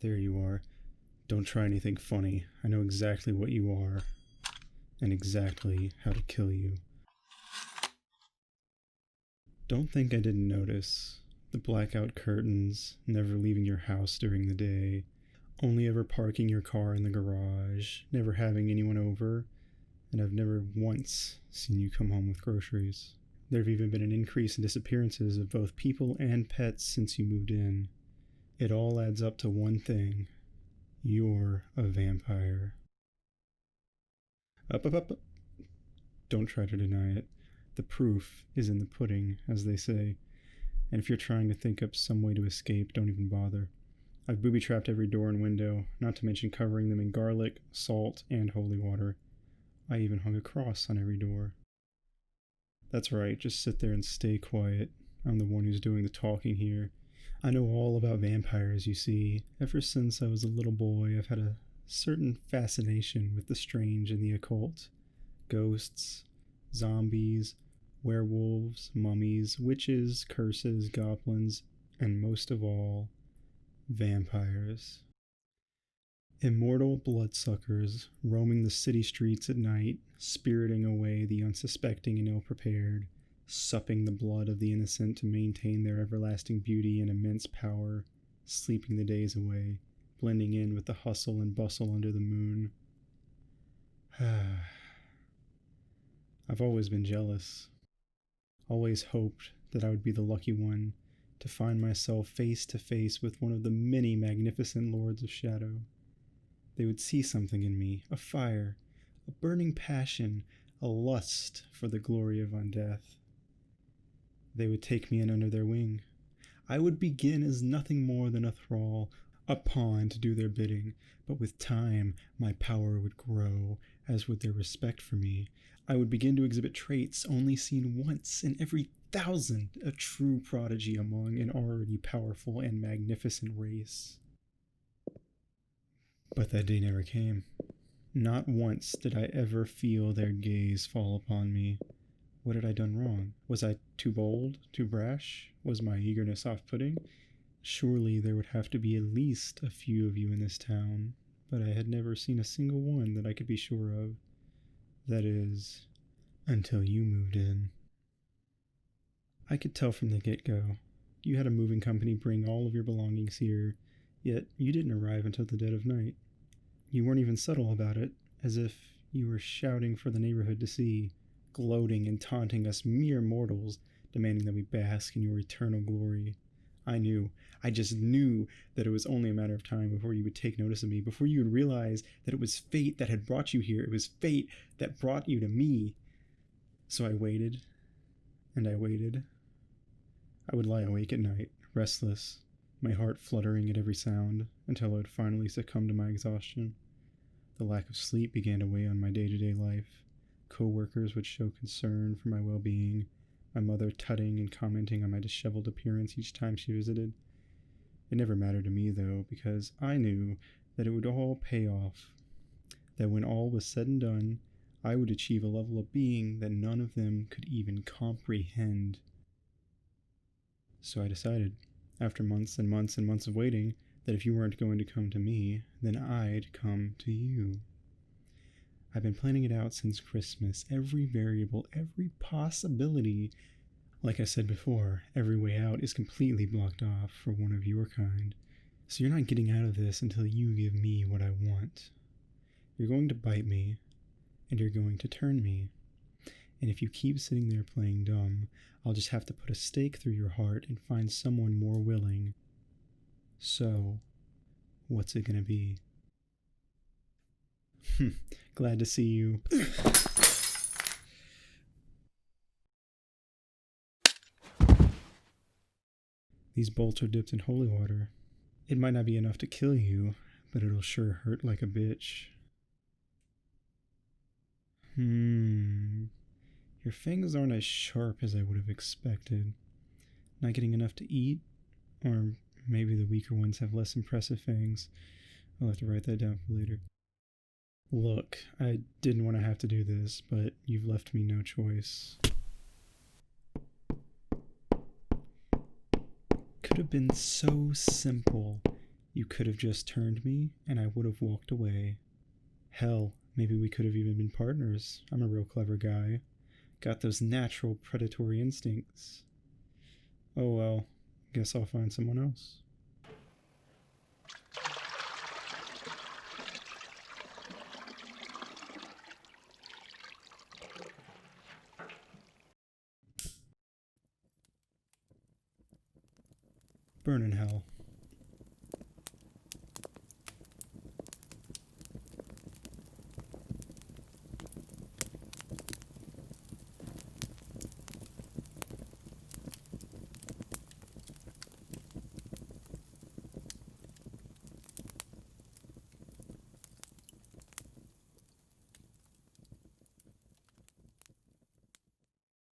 There you are. Don't try anything funny. I know exactly what you are, and exactly how to kill you. Don't think I didn't notice. The blackout curtains, never leaving your house during the day, only ever parking your car in the garage, never having anyone over, and I've never once seen you come home with groceries. There have even been an increase in disappearances of both people and pets since you moved in. It all adds up to one thing. You're a vampire. Up. Don't try to deny it. The proof is in the pudding, as they say. And if you're trying to think up some way to escape, don't even bother. I've booby-trapped every door and window, not to mention covering them in garlic, salt, and holy water. I even hung a cross on every door. That's right, just sit there and stay quiet. I'm the one who's doing the talking here. I know all about vampires, you see. Ever since I was a little boy, I've had a certain fascination with the strange and the occult. Ghosts, zombies, werewolves, mummies, witches, curses, goblins, and most of all, vampires. Immortal bloodsuckers, roaming the city streets at night, spiriting away the unsuspecting and ill-prepared, supping the blood of the innocent to maintain their everlasting beauty and immense power, sleeping the days away, blending in with the hustle and bustle under the moon. I've always been jealous. Always hoped that I would be the lucky one to find myself face to face with one of the many magnificent lords of shadow. They would see something in me, a fire, a burning passion, a lust for the glory of undeath. They would take me in under their wing. I would begin as nothing more than a thrall, a pawn to do their bidding, but with time my power would grow, as would their respect for me. I would begin to exhibit traits only seen once in every 1,000, a true prodigy among an already powerful and magnificent race. But that day never came. Not once did I ever feel their gaze fall upon me. What had I done wrong? Was I too bold, too brash? Was my eagerness off-putting? Surely there would have to be at least a few of you in this town, but I had never seen a single one that I could be sure of. That is, until you moved in. I could tell from the get-go. You had a moving company bring all of your belongings here, yet you didn't arrive until the dead of night. You weren't even subtle about it, as if you were shouting for the neighborhood to see, gloating and taunting us mere mortals, demanding that we bask in your eternal glory. I just knew that it was only a matter of time before you would take notice of me, before you would realize that it was fate that had brought you here. It was fate that brought you to me. So I waited, and I waited. I would lie awake at night, restless, my heart fluttering at every sound, until I would finally succumb to my exhaustion. The lack of sleep began to weigh on my day-to-day life. Co-workers would show concern for my well-being, my mother tutting and commenting on my disheveled appearance each time she visited. It never mattered to me, though, because I knew that it would all pay off, that when all was said and done, I would achieve a level of being that none of them could even comprehend. So I decided, after months and months and months of waiting, that if you weren't going to come to me, then I'd come to you. I've been planning it out since Christmas, every variable, every possibility. Like I said before, every way out is completely blocked off for one of your kind. So you're not getting out of this until you give me what I want. You're going to bite me, and you're going to turn me. And if you keep sitting there playing dumb, I'll just have to put a stake through your heart and find someone more willing. So, what's it gonna be? Glad to see you. These bolts are dipped in holy water. It might not be enough to kill you, but it'll sure hurt like a bitch. Your fangs aren't as sharp as I would have expected. Not getting enough to eat? Or maybe the weaker ones have less impressive fangs. I'll have to write that down for later. Look, I didn't want to have to do this, but you've left me no choice. Could have been so simple. You could have just turned me, and I would have walked away. Hell, maybe we could have even been partners. I'm a real clever guy. Got those natural predatory instincts. Oh well, guess I'll find someone else. Burn in hell.